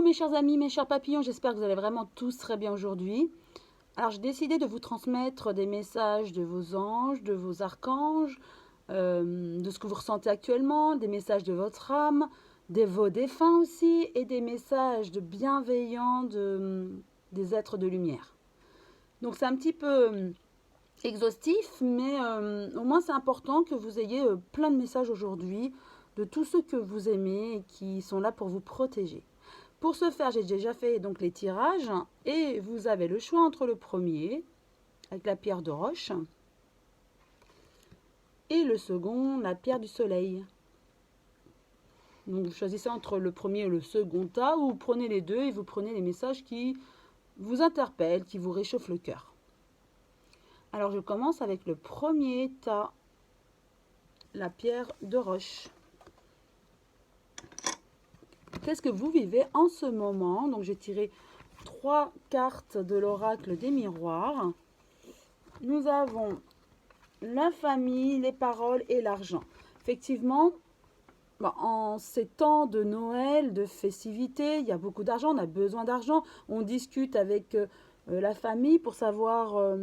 Coucou mes chers amis, mes chers papillons, j'espère que vous allez vraiment tous très bien aujourd'hui. Alors j'ai décidé de vous transmettre des messages de vos anges, de vos archanges, de ce que vous ressentez actuellement, des messages de votre âme, de vos défunts aussi, et des messages de bienveillants des êtres de lumière. Donc c'est un petit peu exhaustif, mais au moins c'est important que vous ayez plein de messages aujourd'hui de tous ceux que vous aimez et qui sont là pour vous protéger. Pour ce faire, j'ai déjà fait donc les tirages et vous avez le choix entre le premier, avec la pierre de roche, et le second, la pierre du soleil. Donc vous choisissez entre le premier et le second tas, ou vous prenez les deux et vous prenez les messages qui vous interpellent, qui vous réchauffent le cœur. Alors je commence avec le premier tas, la pierre de roche. Qu'est-ce que vous vivez en ce moment? Donc j'ai tiré 3 cartes de l'oracle des miroirs. Nous avons la famille, les paroles et l'argent. Effectivement, en ces temps de Noël, de festivités, il y a beaucoup d'argent, on a besoin d'argent. On discute avec la famille pour savoir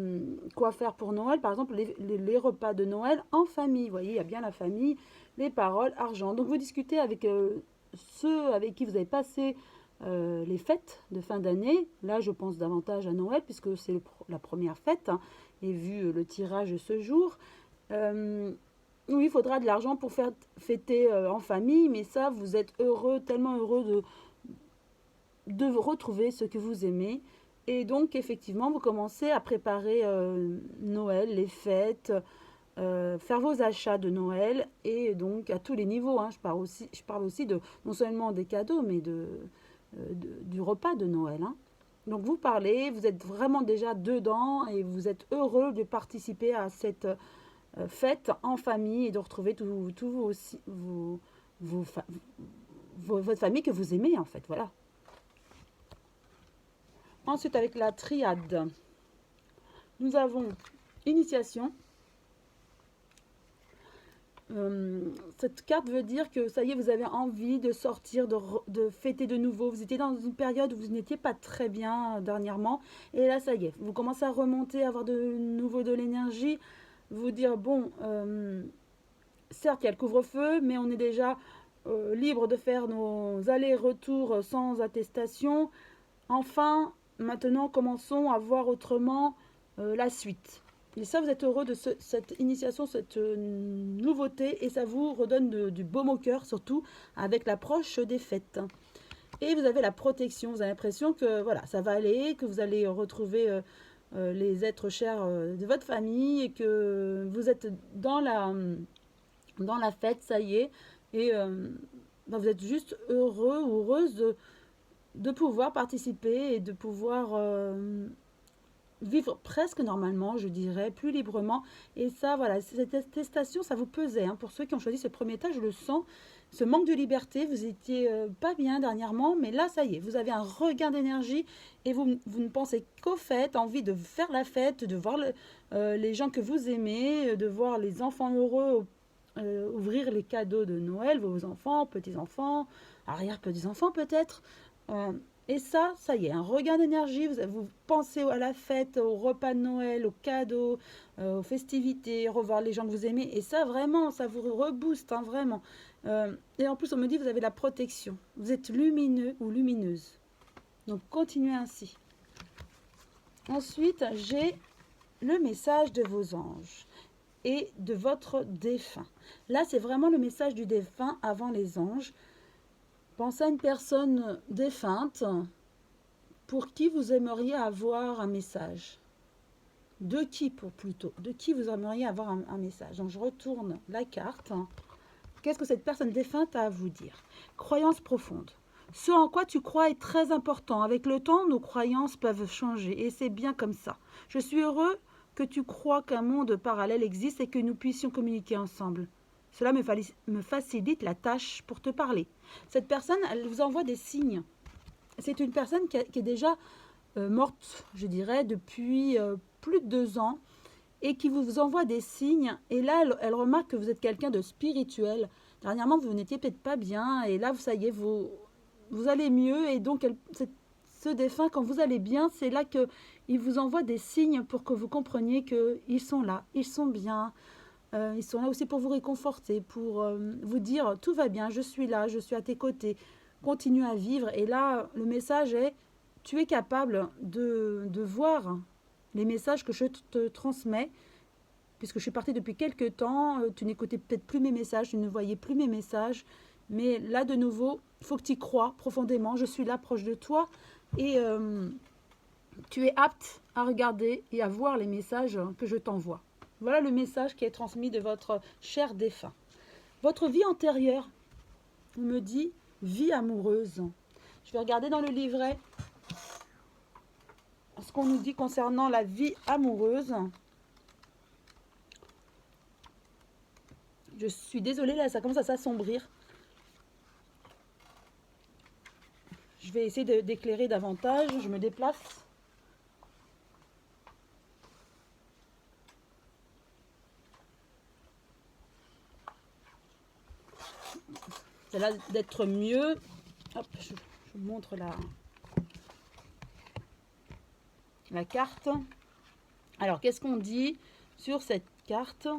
quoi faire pour Noël. Par exemple, les repas de Noël en famille. Vous voyez, il y a bien la famille, les paroles, argent. Donc vous discutez avec ceux avec qui vous avez passé les fêtes de fin d'année. Là, je pense davantage à Noël puisque c'est la première fête, hein, et vu le tirage de ce jour. Oui, il faudra de l'argent pour faire fêter en famille, mais ça, vous êtes heureux, tellement heureux de retrouver ce que vous aimez. Et donc, effectivement, vous commencez à préparer Noël, les fêtes, faire vos achats de Noël, et donc à tous les niveaux, hein. Je parle aussi de non seulement des cadeaux, mais du repas de Noël, hein. Donc vous parlez, vous êtes vraiment déjà dedans et vous êtes heureux de participer à cette fête en famille et de retrouver votre famille que vous aimez en fait, voilà. Ensuite avec la triade, nous avons initiation. Cette carte veut dire que ça y est, vous avez envie de sortir, de fêter de nouveau. Vous étiez dans une période où vous n'étiez pas très bien dernièrement. Et là, ça y est, vous commencez à remonter, à avoir de nouveau de l'énergie. Vous dire, bon, certes, il y a le couvre-feu, mais on est déjà libre de faire nos allers-retours sans attestation. Enfin, maintenant, commençons à voir autrement la suite. Et ça, vous êtes heureux de cette initiation, cette nouveauté, et ça vous redonne du baume au cœur, surtout avec l'approche des fêtes. Et vous avez la protection, vous avez l'impression que voilà, ça va aller, que vous allez retrouver les êtres chers de votre famille, et que vous êtes dans la fête, ça y est, et vous êtes juste heureux ou heureuse de pouvoir participer et de pouvoir vivre presque normalement, je dirais, plus librement. Et ça, voilà, cette attestation, ça vous pesait, hein. Pour ceux qui ont choisi ce premier tas, je le sens, ce manque de liberté, vous étiez pas bien dernièrement, mais là, ça y est, vous avez un regain d'énergie et vous ne pensez qu'aux fêtes, envie de faire la fête, de voir les gens que vous aimez, de voir les enfants heureux ouvrir les cadeaux de Noël, vos enfants, petits-enfants, arrière-petits-enfants peut-être. Et ça y est, un regain d'énergie, vous pensez à la fête, au repas de Noël, aux cadeaux, aux festivités, revoir les gens que vous aimez. Et ça, vraiment, ça vous rebooste, hein, vraiment. Et en plus, on me dit, vous avez la protection. Vous êtes lumineux ou lumineuse. Donc, continuez ainsi. Ensuite, j'ai le message de vos anges et de votre défunt. Là, c'est vraiment le message du défunt avant les anges. Pensez à une personne défunte pour qui vous aimeriez avoir un message. De qui de qui vous aimeriez avoir un message. Donc je retourne la carte. Qu'est-ce que cette personne défunte a à vous dire? Croyance profonde. Ce en quoi tu crois est très important. Avec le temps, nos croyances peuvent changer et c'est bien comme ça. Je suis heureux que tu crois qu'un monde parallèle existe et que nous puissions communiquer ensemble. Cela me facilite la tâche pour te parler. Cette personne, elle vous envoie des signes. C'est une personne qui est déjà morte, je dirais, depuis plus de 2 ans et qui vous envoie des signes. Et là, elle remarque que vous êtes quelqu'un de spirituel. Dernièrement, vous n'étiez peut-être pas bien et là, ça y est, vous allez mieux et donc ce défunt, quand vous allez bien, c'est là qu'il vous envoie des signes pour que vous compreniez qu'ils sont là, ils sont bien. Ils sont là aussi pour vous réconforter, pour vous dire tout va bien, je suis là, je suis à tes côtés, continue à vivre. Et là, le message est, tu es capable de voir les messages que je te transmets, puisque je suis partie depuis quelques temps, tu n'écoutais peut-être plus mes messages, tu ne voyais plus mes messages, mais là de nouveau, il faut que tu y crois profondément, je suis là proche de toi, et tu es apte à regarder et à voir les messages que je t'envoie. Voilà le message qui est transmis de votre cher défunt. Votre vie antérieure, on me dit vie amoureuse. Je vais regarder dans le livret ce qu'on nous dit concernant la vie amoureuse. Je suis désolée, là, ça commence à s'assombrir. Je vais essayer d'éclairer davantage. Je me déplace. Ça a l'air d'être mieux. Hop, je vous montre la carte. Alors, qu'est-ce qu'on dit sur cette carte?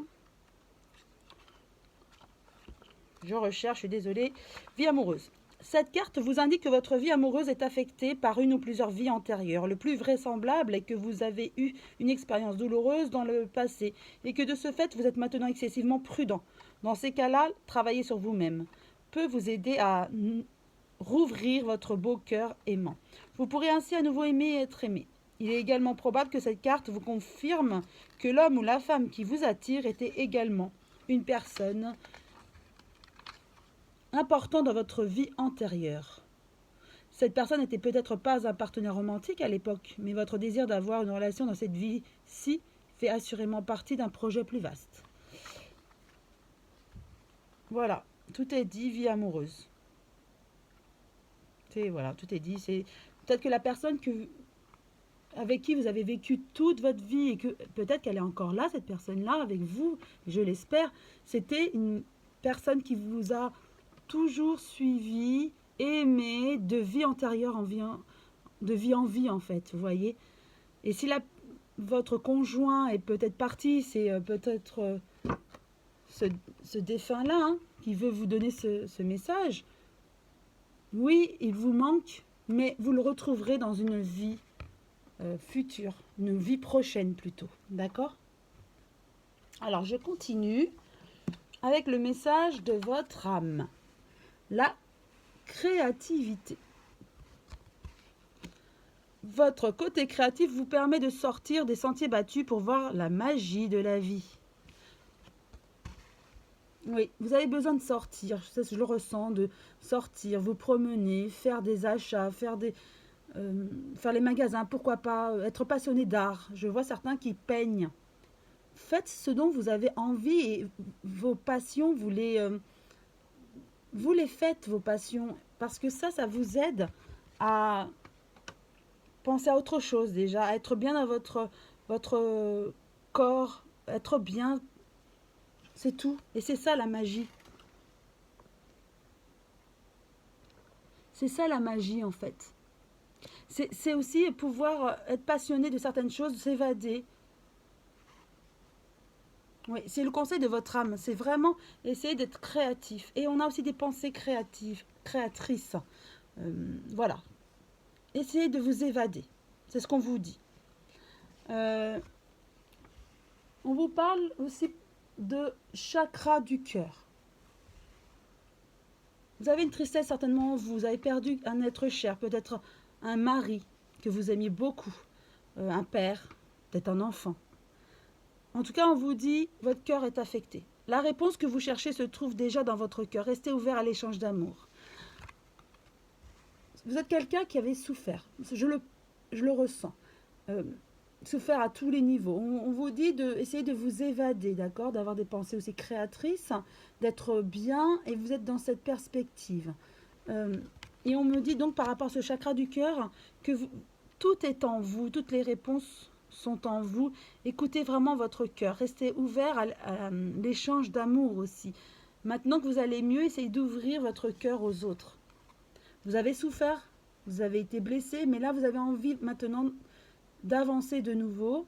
Je recherche, je suis désolée. Vie amoureuse. Cette carte vous indique que votre vie amoureuse est affectée par une ou plusieurs vies antérieures. Le plus vraisemblable est que vous avez eu une expérience douloureuse dans le passé et que de ce fait, vous êtes maintenant excessivement prudent. Dans ces cas-là, travailler sur vous-même peut vous aider à rouvrir votre beau cœur aimant. Vous pourrez ainsi à nouveau aimer et être aimé. Il est également probable que cette carte vous confirme que l'homme ou la femme qui vous attire était également une personne important dans votre vie antérieure. Cette personne n'était peut-être pas un partenaire romantique à l'époque, mais votre désir d'avoir une relation dans cette vie-ci fait assurément partie d'un projet plus vaste. Voilà, tout est dit, vie amoureuse. Voilà, tout est dit. C'est peut-être que la personne avec qui vous avez vécu toute votre vie et que peut-être qu'elle est encore là, cette personne-là, avec vous, je l'espère, c'était une personne qui vous a toujours suivi, aimé, de vie antérieure en vie, de vie en vie en fait, vous voyez. Et si votre conjoint est peut-être parti, c'est peut-être ce défunt-là hein, qui veut vous donner ce message. Oui, il vous manque, mais vous le retrouverez dans une vie future, une vie prochaine plutôt, d'accord? Alors, je continue avec le message de votre âme. La créativité. Votre côté créatif vous permet de sortir des sentiers battus pour voir la magie de la vie. Oui, vous avez besoin de sortir, je le ressens, de sortir, vous promener, faire des achats, faire les magasins, pourquoi pas, être passionné d'art. Je vois certains qui peignent. Faites ce dont vous avez envie et vos passions, vous les faites, vos passions, parce que ça vous aide à penser à autre chose déjà, à être bien dans votre corps, être bien, c'est tout. Et c'est ça la magie. C'est ça la magie en fait. C'est aussi pouvoir être passionné de certaines choses, s'évader. Oui, c'est le conseil de votre âme. C'est vraiment essayer d'être créatif. Et on a aussi des pensées créatives, créatrices. Voilà. Essayez de vous évader. C'est ce qu'on vous dit. On vous parle aussi de chakra du cœur. Vous avez une tristesse certainement, vous avez perdu un être cher, peut-être un mari que vous aimiez beaucoup, un père, peut-être un enfant. En tout cas, on vous dit, votre cœur est affecté. La réponse que vous cherchez se trouve déjà dans votre cœur. Restez ouvert à l'échange d'amour. Vous êtes quelqu'un qui avait souffert. Je le ressens. Souffert à tous les niveaux. On vous dit d'essayer de vous évader, d'accord, d'avoir des pensées aussi créatrices, d'être bien, et vous êtes dans cette perspective. Et on me dit donc par rapport à ce chakra du cœur que tout est en vous, toutes les réponses sont en vous. Écoutez vraiment votre cœur, restez ouvert à l'échange d'amour aussi. Maintenant que vous allez mieux, essayez d'ouvrir votre cœur aux autres. Vous avez souffert, vous avez été blessé, mais là, vous avez envie maintenant d'avancer de nouveau.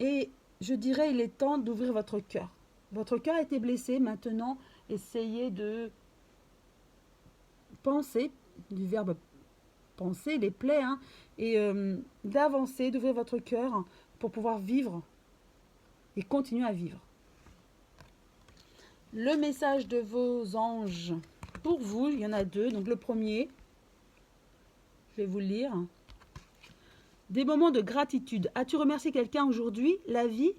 Et je dirais, il est temps d'ouvrir votre cœur. Votre cœur a été blessé, maintenant, essayez de penser, du verbe penser, les plaies, hein, et d'avancer, d'ouvrir votre cœur pour pouvoir vivre et continuer à vivre. Le message de vos anges pour vous, il y en a deux. Donc le premier, je vais vous le lire. Des moments de gratitude. As-tu remercié quelqu'un aujourd'hui? La vie,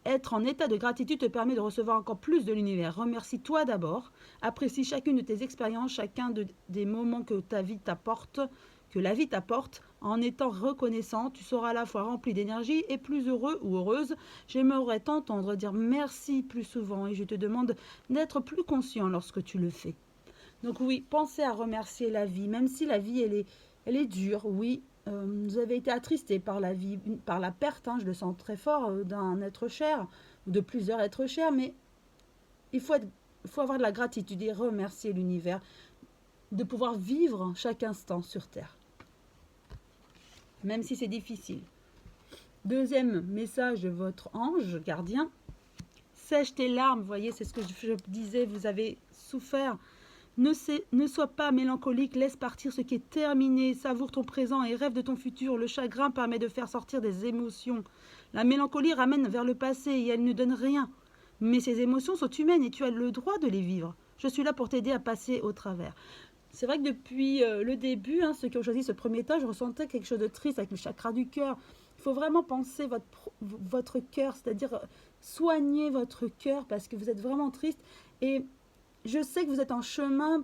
être en état de gratitude te permet de recevoir encore plus de l'univers. Remercie-toi d'abord. Apprécie chacune de tes expériences, chacun des moments que ta vie t'apporte, que la vie t'apporte. En étant reconnaissant, tu seras à la fois rempli d'énergie et plus heureux ou heureuse. J'aimerais t'entendre dire merci plus souvent et je te demande d'être plus conscient lorsque tu le fais. Donc oui, pensez à remercier la vie, même si la vie elle est dure, oui. Vous avez été attristé par la vie, par la perte, hein, je le sens très fort, d'un être cher, ou de plusieurs êtres chers, mais il faut avoir de la gratitude et remercier l'univers de pouvoir vivre chaque instant sur Terre, même si c'est difficile. Deuxième message de votre ange gardien, sèche tes larmes, vous voyez, c'est ce que je disais, vous avez souffert. Ne sois pas mélancolique, laisse partir ce qui est terminé, savoure ton présent et rêve de ton futur. Le chagrin permet de faire sortir des émotions. La mélancolie ramène vers le passé et elle ne donne rien. Mais ces émotions sont humaines et tu as le droit de les vivre. Je suis là pour t'aider à passer au travers. C'est vrai que depuis le début, hein, ceux qui ont choisi ce premier temps, je ressentais quelque chose de triste avec le chakra du cœur. Il faut vraiment penser votre cœur, c'est-à-dire soigner votre cœur parce que vous êtes vraiment triste. Et je sais que vous êtes en chemin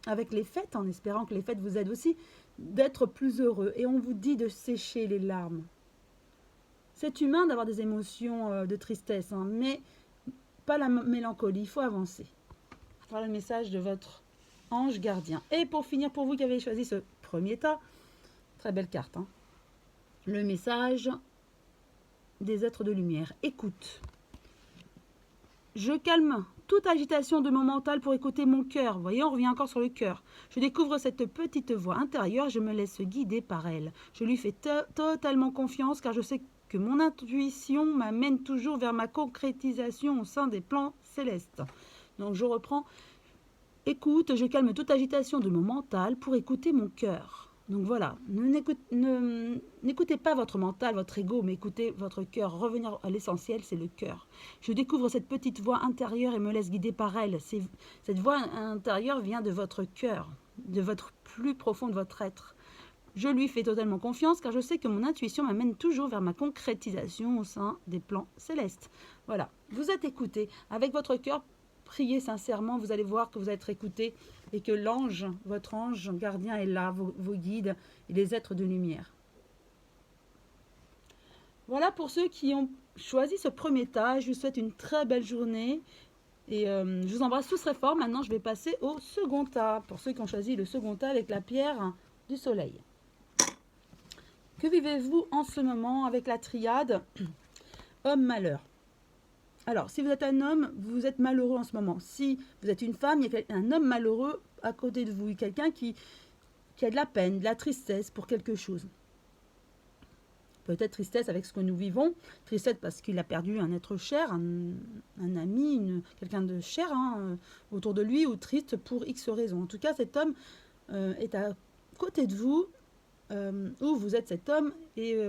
avec les fêtes, en espérant que les fêtes vous aident aussi, d'être plus heureux. Et on vous dit de sécher les larmes. C'est humain d'avoir des émotions de tristesse, hein, mais pas la mélancolie, il faut avancer. Voilà le message de votre ange gardien. Et pour finir, pour vous qui avez choisi ce premier tas, très belle carte, hein, le message des êtres de lumière. Écoute. Je calme toute agitation de mon mental pour écouter mon cœur. Vous voyez, on revient encore sur le cœur. Je découvre cette petite voix intérieure, je me laisse guider par elle. Je lui fais totalement confiance car je sais que mon intuition m'amène toujours vers ma concrétisation au sein des plans célestes. Donc je reprends. Écoute, je calme toute agitation de mon mental pour écouter mon cœur. Donc voilà, n'écoutez pas votre mental, votre ego, mais écoutez votre cœur. Revenir à l'essentiel, c'est le cœur. Je découvre cette petite voix intérieure et me laisse guider par elle. Cette voix intérieure vient de votre cœur, de votre plus profond de votre être. Je lui fais totalement confiance car je sais que mon intuition m'amène toujours vers ma concrétisation au sein des plans célestes. Voilà, vous êtes écouté avec votre cœur. Priez sincèrement, vous allez voir que vous allez être écouté et que l'ange, votre ange gardien est là, vos guides et les êtres de lumière. Voilà pour ceux qui ont choisi ce premier tas. Je vous souhaite une très belle journée et je vous embrasse tous très fort. Maintenant, je vais passer au second tas. Pour ceux qui ont choisi le second tas avec la pierre du soleil. Que vivez-vous en ce moment avec la triade homme-malheur? Alors, si vous êtes un homme, vous êtes malheureux en ce moment. Si vous êtes une femme, il y a un homme malheureux à côté de vous. Quelqu'un qui a de la peine, de la tristesse pour quelque chose. Peut-être tristesse avec ce que nous vivons. Tristesse parce qu'il a perdu un être cher, un ami, quelqu'un de cher autour de lui. Ou triste pour X raisons. En tout cas, cet homme est à côté de vous. Où vous êtes cet homme et...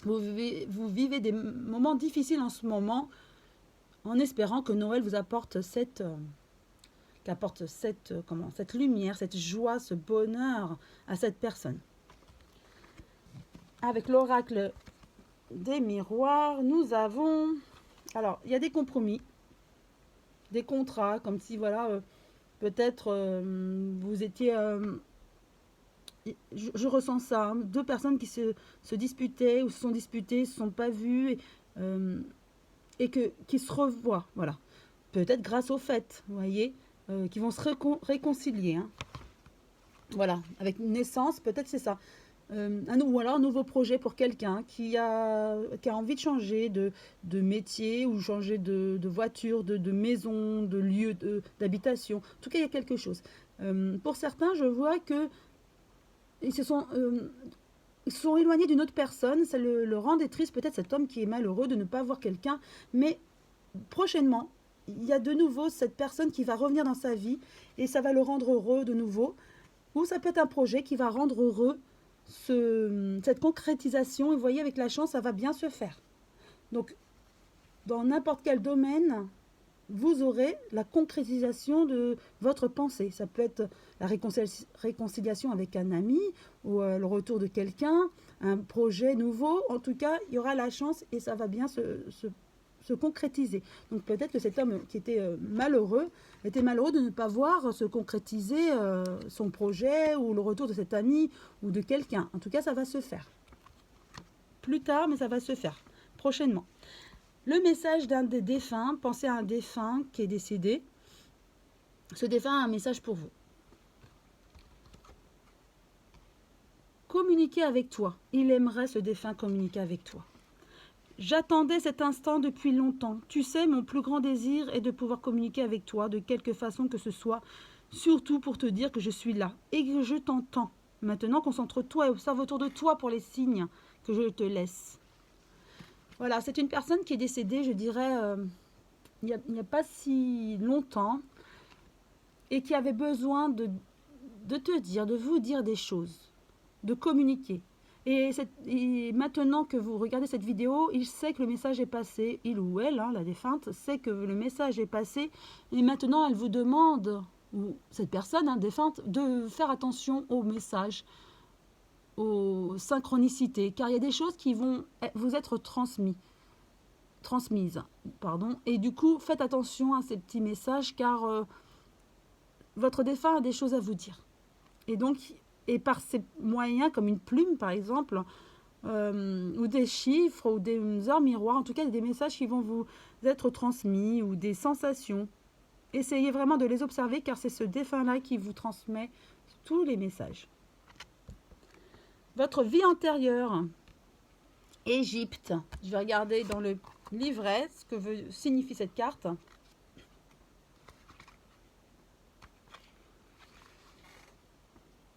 vous vivez des moments difficiles en ce moment en espérant que Noël vous apporte cette lumière, cette joie, ce bonheur à cette personne. Avec l'oracle des miroirs, nous avons... Alors, il y a des compromis, des contrats, comme si, voilà, peut-être vous étiez... je ressens ça, hein, deux personnes qui se disputaient ou se sont disputées, se sont pas vues et qui se revoient, voilà. Peut-être grâce aux fêtes, vous voyez, qui vont se réconcilier. Hein. Voilà, avec une naissance, peut-être c'est ça. Ou alors un nouveau projet pour quelqu'un qui a envie de changer de métier ou changer de voiture, de maison, de lieu d'habitation. En tout cas, il y a quelque chose. Pour certains, je vois que ils se sont éloignés d'une autre personne. Ça le rendait triste, peut-être cet homme qui est malheureux de ne pas voir quelqu'un. Mais prochainement, il y a de nouveau cette personne qui va revenir dans sa vie et ça va le rendre heureux de nouveau. Ou ça peut être un projet qui va rendre heureux cette concrétisation. Et vous voyez, avec la chance, ça va bien se faire. Donc, dans n'importe quel domaine, vous aurez la concrétisation de votre pensée. Ça peut être la réconciliation avec un ami ou le retour de quelqu'un, un projet nouveau. En tout cas, il y aura la chance et ça va bien se concrétiser. Donc peut-être que cet homme qui était malheureux de ne pas voir se concrétiser son projet ou le retour de cet ami ou de quelqu'un. En tout cas, ça va se faire. Plus tard, mais ça va se faire prochainement. Le message d'un des défunts, pensez à un défunt qui est décédé. Ce défunt a un message pour vous. Communiquer avec toi. Il aimerait, ce défunt, communiquer avec toi. J'attendais cet instant depuis longtemps. Tu sais, mon plus grand désir est de pouvoir communiquer avec toi de quelque façon que ce soit, surtout pour te dire que je suis là et que je t'entends. Maintenant, concentre-toi et observe autour de toi pour les signes que je te laisse. Voilà, c'est une personne qui est décédée, je dirais, il n'y a pas si longtemps et qui avait besoin de te dire, de vous dire des choses, de communiquer. Et maintenant que vous regardez cette vidéo, il sait que le message est passé, il ou elle, la défunte, sait que le message est passé, et maintenant elle vous demande, ou cette personne, défunte, de faire attention au message, aux synchronicités, car il y a des choses qui vont vous être transmises. Et du coup, faites attention à ces petits messages, car votre défunt a des choses à vous dire. Et donc, et par ces moyens, comme une plume par exemple, ou des chiffres, ou des heures miroirs, en tout cas des messages qui vont vous être transmis, ou des sensations. Essayez vraiment de les observer, car c'est ce défunt-là qui vous transmet tous les messages. Votre vie antérieure, Égypte. Je vais regarder dans le livret ce que signifie cette carte.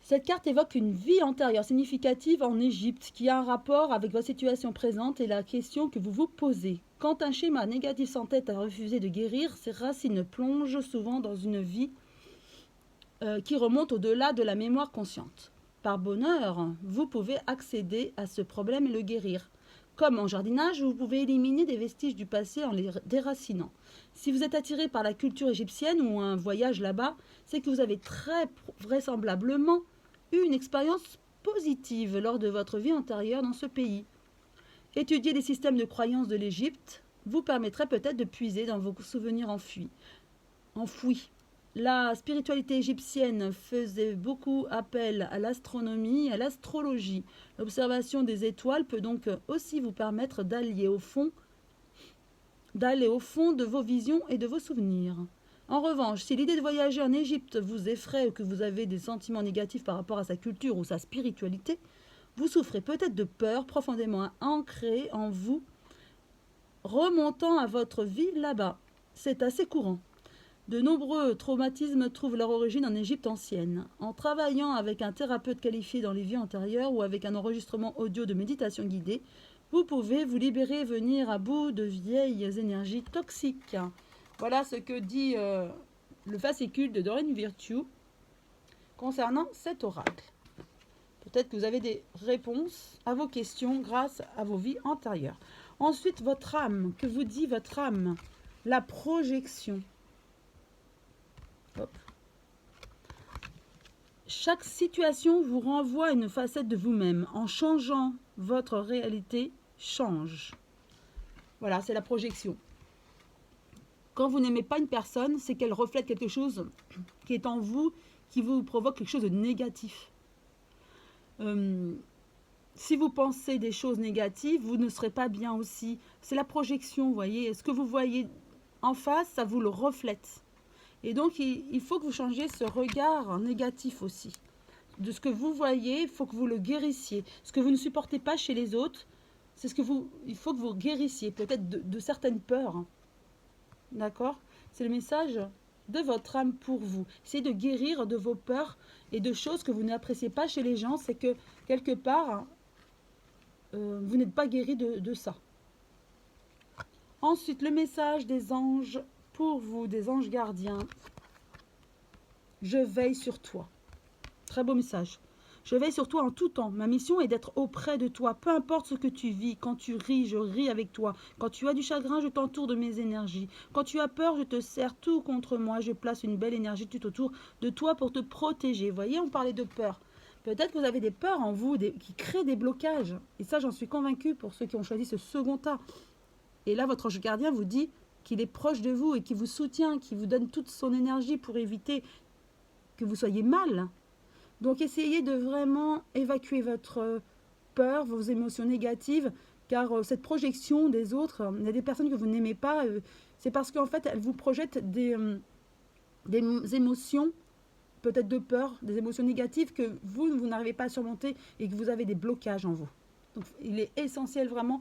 Cette carte évoque une vie antérieure significative en Égypte qui a un rapport avec votre situation présente et la question que vous vous posez. Quand un schéma négatif s'entête à refuser de guérir, ses racines plongent souvent dans une vie qui remonte au-delà de la mémoire consciente. Par bonheur, vous pouvez accéder à ce problème et le guérir. Comme en jardinage, vous pouvez éliminer des vestiges du passé en les déracinant. Si vous êtes attiré par la culture égyptienne ou un voyage là-bas, c'est que vous avez très vraisemblablement eu une expérience positive lors de votre vie antérieure dans ce pays. Étudier les systèmes de croyances de l'Égypte vous permettrait peut-être de puiser dans vos souvenirs enfouis. La spiritualité égyptienne faisait beaucoup appel à l'astronomie et à l'astrologie. L'observation des étoiles peut donc aussi vous permettre d'aller au fond de vos visions et de vos souvenirs. En revanche, si l'idée de voyager en Égypte vous effraie ou que vous avez des sentiments négatifs par rapport à sa culture ou sa spiritualité, vous souffrez peut-être de peurs profondément ancrées en vous remontant à votre vie là-bas. C'est assez courant. De nombreux traumatismes trouvent leur origine en Égypte ancienne. En travaillant avec un thérapeute qualifié dans les vies antérieures ou avec un enregistrement audio de méditation guidée, vous pouvez vous libérer et venir à bout de vieilles énergies toxiques. Voilà ce que dit le fascicule de Doreen Virtue concernant cet oracle. Peut-être que vous avez des réponses à vos questions grâce à vos vies antérieures. Ensuite, votre âme. Que vous dit votre âme? La projection. Hop. Chaque situation vous renvoie à une facette de vous-même. En changeant, votre réalité change. Voilà, c'est la projection. Quand vous n'aimez pas une personne, c'est qu'elle reflète quelque chose qui est en vous, qui vous provoque quelque chose de négatif. Si vous pensez des choses négatives, vous ne serez pas bien aussi. C'est la projection, vous voyez. Ce que vous voyez en face, ça vous le reflète. Et donc, il faut que vous changiez ce regard négatif aussi. De ce que vous voyez, il faut que vous le guérissiez. Ce que vous ne supportez pas chez les autres, c'est il faut que vous guérissiez, peut-être de certaines peurs. D'accord? C'est le message de votre âme pour vous. Essayez de guérir de vos peurs et de choses que vous n'appréciez pas chez les gens. C'est que quelque part, vous n'êtes pas guéri de ça. Ensuite, le message des anges pour vous, des anges gardiens. Je veille sur toi. Très beau message. Je veille sur toi en tout temps. Ma mission est d'être auprès de toi, peu importe ce que tu vis. Quand tu ris, je ris avec toi. Quand tu as du chagrin, je t'entoure de mes énergies. Quand tu as peur, je te serre tout contre moi. Je place une belle énergie tout autour de toi pour te protéger. Vous voyez, on parlait de peur. Peut-être que vous avez des peurs en vous qui créent des blocages. Et ça, j'en suis convaincue pour ceux qui ont choisi ce second tas. Et là, votre ange gardien vous dit qu'il est proche de vous et qu'il vous soutient, qu'il vous donne toute son énergie pour éviter que vous soyez mal. Donc, essayez de vraiment évacuer votre peur, vos émotions négatives, car cette projection des autres, il y a des personnes que vous n'aimez pas, c'est parce qu'en fait, elles vous projettent des émotions, peut-être de peur, des émotions négatives que vous n'arrivez pas à surmonter et que vous avez des blocages en vous. Donc, il est essentiel vraiment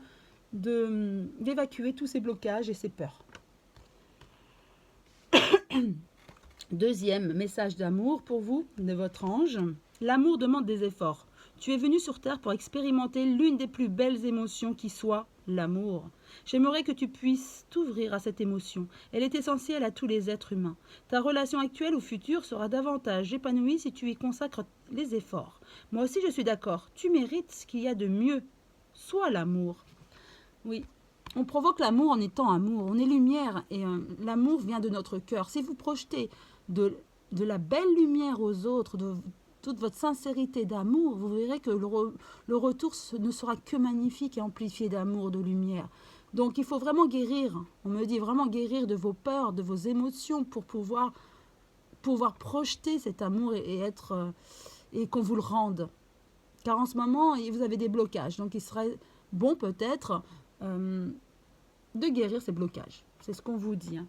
d'évacuer tous ces blocages et ces peurs. Deuxième message d'amour pour vous, de votre ange. L'amour demande des efforts. Tu es venu sur Terre pour expérimenter l'une des plus belles émotions qui soit l'amour. J'aimerais que tu puisses t'ouvrir à cette émotion. Elle est essentielle à tous les êtres humains. Ta relation actuelle ou future sera davantage épanouie si tu y consacres les efforts. Moi aussi je suis d'accord. Tu mérites ce qu'il y a de mieux. Sois l'amour. Oui, on provoque l'amour en étant amour. On est lumière et l'amour vient de notre cœur. Si vous projetez de la belle lumière aux autres, de toute votre sincérité d'amour, vous verrez que le retour ne sera que magnifique et amplifié d'amour, de lumière. Donc il faut vraiment guérir. On me dit vraiment guérir de vos peurs, de vos émotions pour pouvoir projeter cet amour et qu'on vous le rende. Car en ce moment, vous avez des blocages. Donc il serait bon peut-être de guérir ces blocages. C'est ce qu'on vous dit.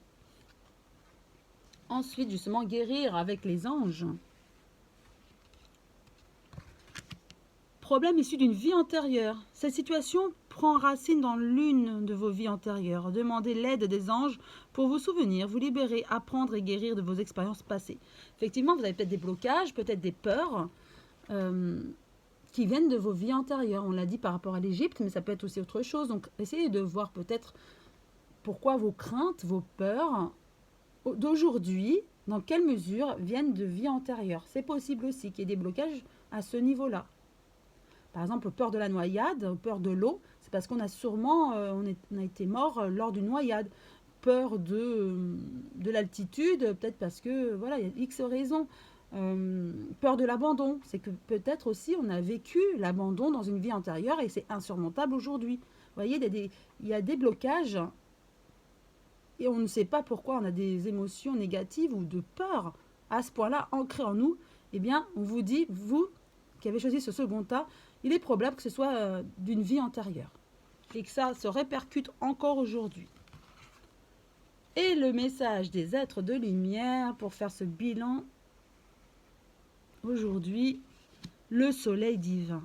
Ensuite, justement, guérir avec les anges. Problème issu d'une vie antérieure. Cette situation prend racine dans l'une de vos vies antérieures. Demandez l'aide des anges pour vous souvenir, vous libérer, apprendre et guérir de vos expériences passées. Effectivement, vous avez peut-être des blocages, peut-être des peurs qui viennent de vos vies antérieures. On l'a dit par rapport à l'Égypte, mais ça peut être aussi autre chose. Donc, essayez de voir peut-être pourquoi vos craintes, vos peurs d'aujourd'hui, dans quelle mesure viennent de vies antérieures. C'est possible aussi qu'il y ait des blocages à ce niveau-là. Par exemple, peur de la noyade, peur de l'eau, c'est parce qu'on a sûrement on a été mort lors d'une noyade. Peur de l'altitude, peut-être parce que, voilà, il y a X raisons. Peur de l'abandon, c'est que peut-être aussi on a vécu l'abandon dans une vie antérieure et c'est insurmontable aujourd'hui. Vous voyez, il y a des blocages et on ne sait pas pourquoi on a des émotions négatives ou de peur à ce point-là ancrées en nous. Eh bien, on vous dit, vous qui avez choisi ce second tas, il est probable que ce soit d'une vie antérieure et que ça se répercute encore aujourd'hui. Et le message des êtres de lumière pour faire ce bilan aujourd'hui, le soleil divin.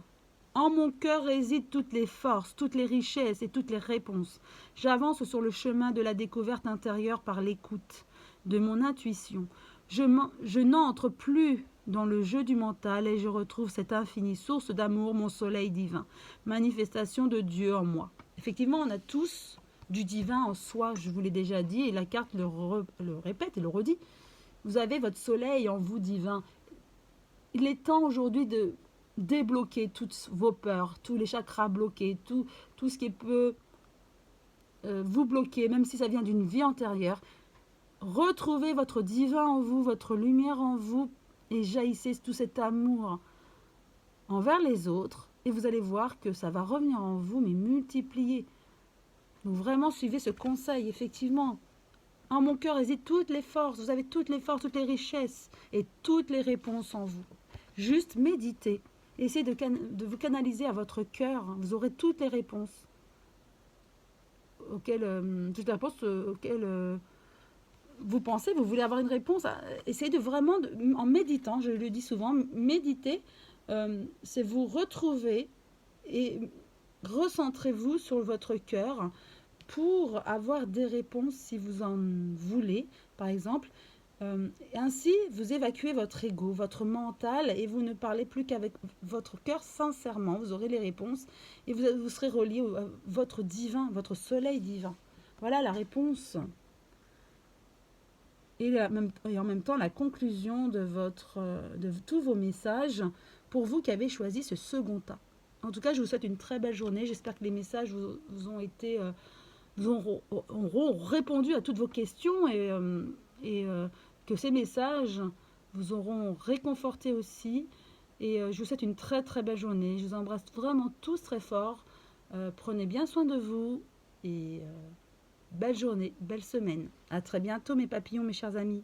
En mon cœur résident toutes les forces, toutes les richesses et toutes les réponses. J'avance sur le chemin de la découverte intérieure par l'écoute de mon intuition. Je n'entre plus dans le jeu du mental et je retrouve cette infinie source d'amour, mon soleil divin, manifestation de Dieu en moi. Effectivement, on a tous du divin en soi, je vous l'ai déjà dit, et la carte le répète et le redit. Vous avez votre soleil en vous divin. Il est temps aujourd'hui de débloquer toutes vos peurs, tous les chakras bloqués, tout ce qui peut vous bloquer, même si ça vient d'une vie antérieure. Retrouvez votre divin en vous, votre lumière en vous, et jaillissez tout cet amour envers les autres, et vous allez voir que ça va revenir en vous, mais multiplié. Donc vraiment, suivez ce conseil, effectivement. En mon cœur résident toutes les forces, vous avez toutes les forces, toutes les richesses, et toutes les réponses en vous. Juste méditez. Essayez de vous canaliser à votre cœur. Vous aurez toutes les réponses auxquelles vous pensez. Vous voulez avoir une réponse. Essayez de vraiment, en méditant, je le dis souvent, méditer, c'est vous retrouver et recentrez-vous sur votre cœur pour avoir des réponses si vous en voulez. Par exemple, Ainsi, vous évacuez votre ego, votre mental, et vous ne parlez plus qu'avec votre cœur sincèrement. Vous aurez les réponses et vous serez relié à votre divin, votre soleil divin. Voilà la réponse. Et en même temps, la conclusion de tous vos messages pour vous qui avez choisi ce second tas. En tout cas, je vous souhaite une très belle journée. J'espère que les messages vous ont été, vous auront répondu à toutes vos questions et que ces messages vous auront réconforté aussi. Et je vous souhaite une très très belle journée. Je vous embrasse vraiment tous très fort. Prenez bien soin de vous et belle journée, belle semaine. À très bientôt mes papillons, mes chers amis.